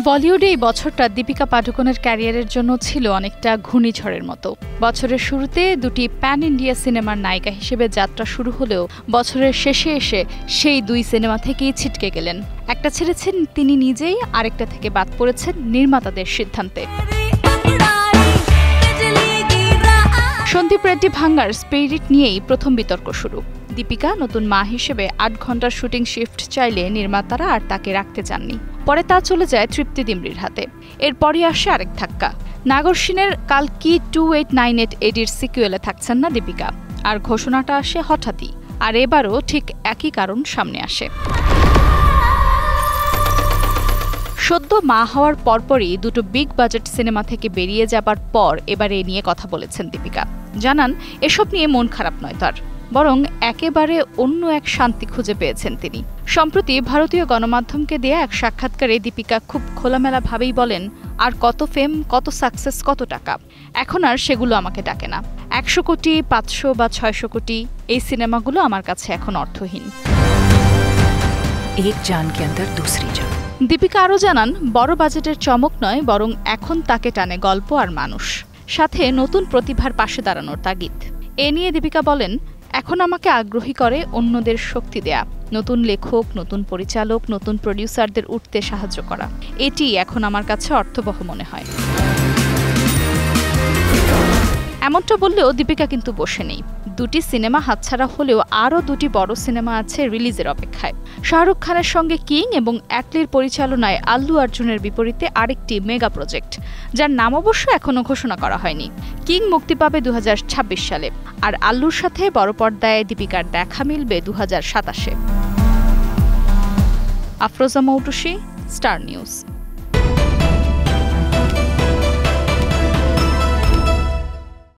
বলিউডে এই বছরটা দীপিকা পাডুকোনের ক্যারিয়ারের জন্য ছিল অনেকটা ঘূর্ণিঝড়ের মতো। বছরের শুরুতে দুটি প্যান ইন্ডিয়া সিনেমার নায়িকা হিসেবে যাত্রা শুরু হলেও বছরের শেষে এসে সেই দুই সিনেমা থেকেই ছিটকে গেলেন। একটা ছেড়েছেন তিনি নিজেই, আরেকটা থেকে বাদ পড়েছেন নির্মাতাদের সিদ্ধান্তে। সন্দীপ রেড্ডি ভাঙ্গার স্পিরিট নিয়েই প্রথম বিতর্ক শুরু। দীপিকা নতুন মা হিসেবে ৮ ঘন্টার শুটিং শিফট চাইলে নির্মাতারা আর তাকে রাখতে চাননি। পরে তা চলে যায় তৃপ্তি ডিমরির হাতে। এরপরই আসে আরেক ধাক্কা। নাগরসিনের কালকি 2898 এডির সিকুয়েলে থাকছেন না দীপিকা, আর ঘোষণাটা আসে হঠাৎই। আর এবারও ঠিক একই কারণ সামনে আসে। সদ্য মা হওয়ার পরপরই দুটো বিগ বাজেট সিনেমা থেকে বেরিয়ে যাবার পর এবার এ নিয়ে কথা বলেছেন দীপিকা। জানান এসব নিয়ে মন খারাপ নয় তার, বরং একেবারে অন্য এক শান্তি খুঁজে পেয়েছেন তিনি। সম্প্রতি ভারতীয় গণমাধ্যমকে দেয়া এক সাক্ষাৎকারে দীপিকা খুব খোলামেলাভাবেই বলেন, আর কত ফেম, কত সাকসেস, কত টাকা, এখন আর সেগুলো আমাকে ডাকে না। ১০০ কোটি, ৫০০ বা ৬০০ কোটি এই সিনেমাগুলো আমার কাছে এখন অর্থহীন। এক জান কে অন্দর দুসরি জান। দীপিকা আরও জানান, বড় বাজেটের চমক নয়, বরং এখন তাকে টানে গল্প আর মানুষ, সাথে নতুন প্রতিভার পাশে দাঁড়ানোর তাগিদ। এ নিয়ে দীপিকা বলেন, এখন আমাকে আগ্রহী করে অন্যদের শক্তি দেয়া, নতুন লেখক, নতুন পরিচালক, নতুন প্রডিউসারদের উঠতে সাহায্য করা। এটি এখন আমার কাছে অর্থবহ মনে হয়। এমনটা বললেও দীপিকা কিন্তু বসে নেই। দুটি সিনেমা হাতছাড়া হলেও আরও দুটি বড় সিনেমা আছে রিলিজের অপেক্ষায়। শাহরুখ খানের সঙ্গে কিং এবং অ্যাটলির পরিচালনায় আল্লু অর্জুনের বিপরীতে আরেকটি মেগা প্রজেক্ট, যার নাম অবশ্য এখনও ঘোষণা করা হয়নি। কিং মুক্তি পাবে ২০২৬ সালে, আর আল্লুর সাথে বড় পর্দায় দীপিকার দেখা মিলবে ২০২৭-এ। Afroza Moutushi, star news.